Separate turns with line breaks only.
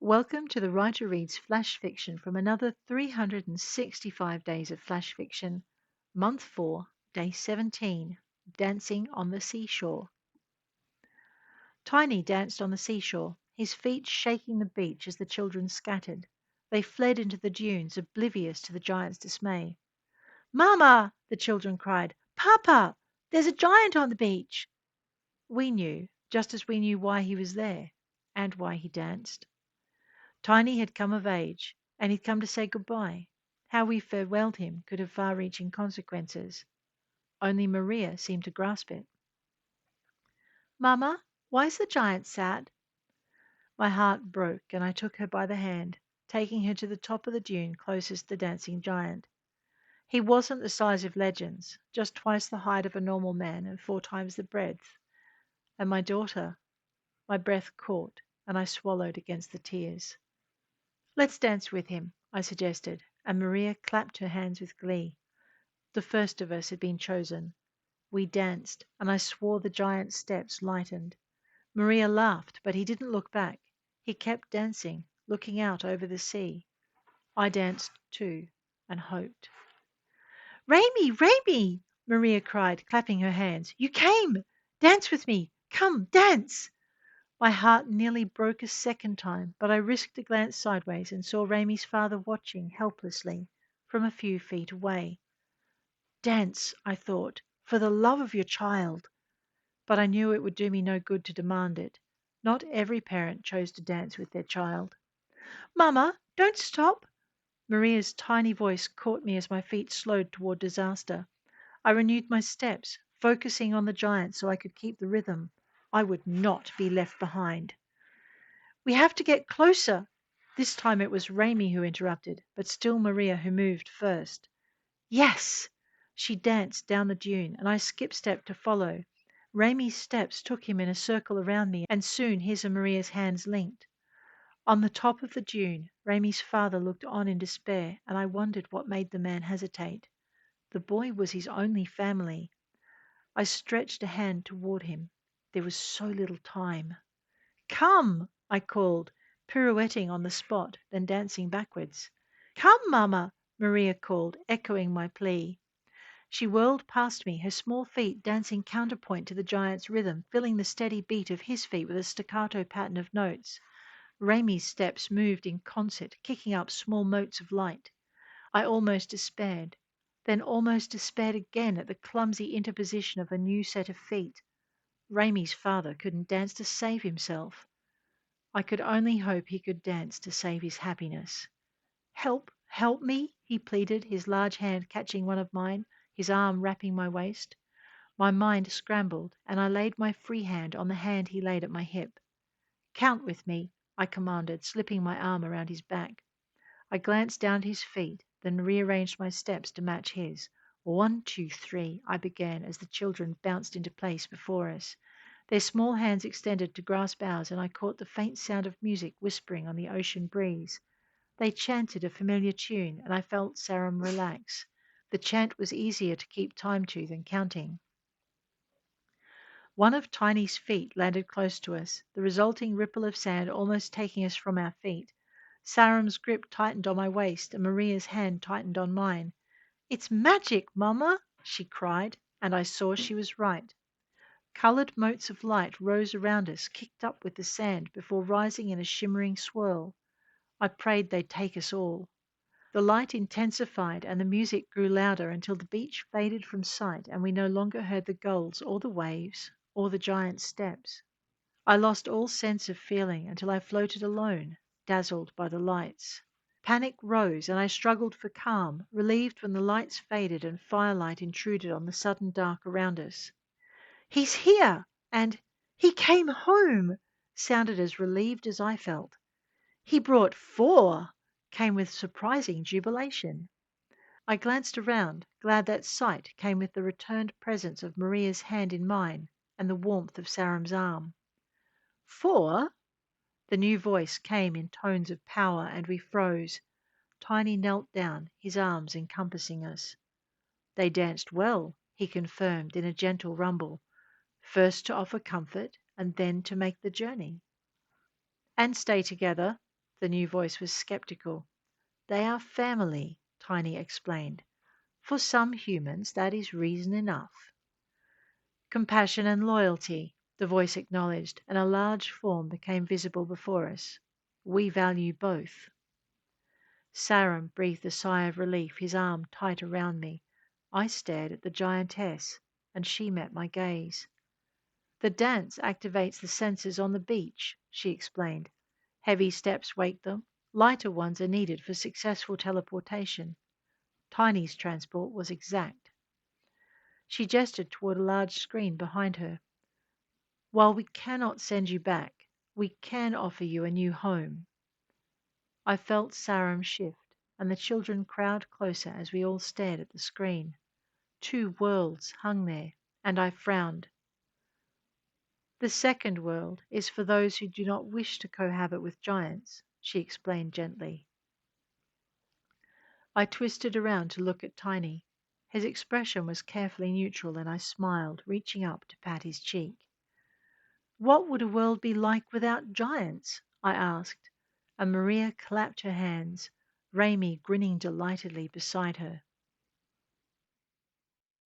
Welcome to the Writer Reads Flash Fiction from another 365 days of flash fiction, Month 4, Day 17, Dancing on the Seashore. Tiny danced on the seashore, his feet shaking the beach as the children scattered. They fled into the dunes, oblivious to the giant's dismay. "Mama!" the children cried. "Papa! There's a giant on the beach!" We knew, just as we knew why he was there, and why he danced. Tiny had come of age, and he'd come to say goodbye. How we farewelled him could have far-reaching consequences. Only Maria seemed to grasp it. "Mamma, why is the giant sad?" My heart broke, and I took her by the hand, taking her to the top of the dune closest the dancing giant. He wasn't the size of legends, just twice the height of a normal man and 4 times the breadth. And my daughter, my breath caught, and I swallowed against the tears. "Let's dance with him," I suggested, and Maria clapped her hands with glee. The first of us had been chosen. We danced, and I swore the giant's steps lightened. Maria laughed, but he didn't look back. He kept dancing, looking out over the sea. I danced too, and hoped. "Raimy, Raimy!" Maria cried, clapping her hands. "You came! Dance with me! Come, dance!" My heart nearly broke a second time, but I risked a glance sideways and saw Ramie's father watching helplessly from a few feet away. "Dance," I thought, "for the love of your child." But I knew it would do me no good to demand it. Not every parent chose to dance with their child. "Mamma, don't stop!" Maria's tiny voice caught me as my feet slowed toward disaster. I renewed my steps, focusing on the giant so I could keep the rhythm. I would not be left behind. "We have to get closer." This time it was Raimie who interrupted, but still Maria who moved first. "Yes!" She danced down the dune, and I skip-stepped to follow. Raimie's steps took him in a circle around me, and soon his and Maria's hands linked. On the top of the dune, Raimie's father looked on in despair, and I wondered what made the man hesitate. The boy was his only family. I stretched a hand toward him. There was so little time. "Come!" I called, pirouetting on the spot, then dancing backwards. "Come, Mamma!" Maria called, echoing my plea. She whirled past me, her small feet dancing counterpoint to the giant's rhythm, filling the steady beat of his feet with a staccato pattern of notes. Raimie's steps moved in concert, kicking up small motes of light. I almost despaired, then almost despaired again at the clumsy interposition of a new set of feet. Raimie's father couldn't dance to save himself. I could only hope he could dance to save his happiness. "Help, help me!" he pleaded, his large hand catching one of mine, his arm wrapping my waist. My mind scrambled, and I laid my free hand on the hand he laid at my hip. "Count with me," I commanded, slipping my arm around his back. I glanced down at his feet, then rearranged my steps to match his. "1, 2, 3," I began as the children bounced into place before us. Their small hands extended to grasp ours, and I caught the faint sound of music whispering on the ocean breeze. They chanted a familiar tune, and I felt Sarum relax. The chant was easier to keep time to than counting. One of Tiny's feet landed close to us, the resulting ripple of sand almost taking us from our feet. Sarum's grip tightened on my waist, and Maria's hand tightened on mine. "It's magic, Mamma!" she cried, and I saw she was right. Coloured motes of light rose around us, kicked up with the sand, before rising in a shimmering swirl. I prayed they'd take us all. The light intensified and the music grew louder until the beach faded from sight and we no longer heard the gulls or the waves or the giant's steps. I lost all sense of feeling until I floated alone, dazzled by the lights. Panic rose and I struggled for calm, relieved when the lights faded and firelight intruded on the sudden dark around us. "He's here!" and "He came home!" sounded as relieved as I felt. "He brought 4!" came with surprising jubilation. I glanced around, glad that sight came with the returned presence of Maria's hand in mine and the warmth of Sarum's arm. "4?" The new voice came in tones of power, and we froze. Tiny knelt down, his arms encompassing us. "They danced well," he confirmed in a gentle rumble, "first to offer comfort and then to make the journey." "And stay together," The new voice was skeptical. They are family, Tiny explained. For some humans, that is reason enough. Compassion and loyalty, the voice acknowledged, and a large form became visible before us. We value both. Sarum breathed a sigh of relief, his arm tight around me. I stared at the giantess, and she met my gaze. The dance activates the senses on the beach, she explained. Heavy steps wake them, lighter ones are needed for successful teleportation. Tiny's transport was exact. She gestured toward a large screen behind her. While we cannot send you back, we can offer you a new home. I felt Sarum shift, and the children crowd closer as we all stared at the screen. Two worlds hung there, and I frowned. The second world is for those who do not wish to cohabit with giants, she explained gently. I twisted around to look at Tiny. His expression was carefully neutral, and I smiled, reaching up to pat his cheek. What would a world be like without giants? I asked, and Maria clapped her hands, Raimi grinning delightedly beside her.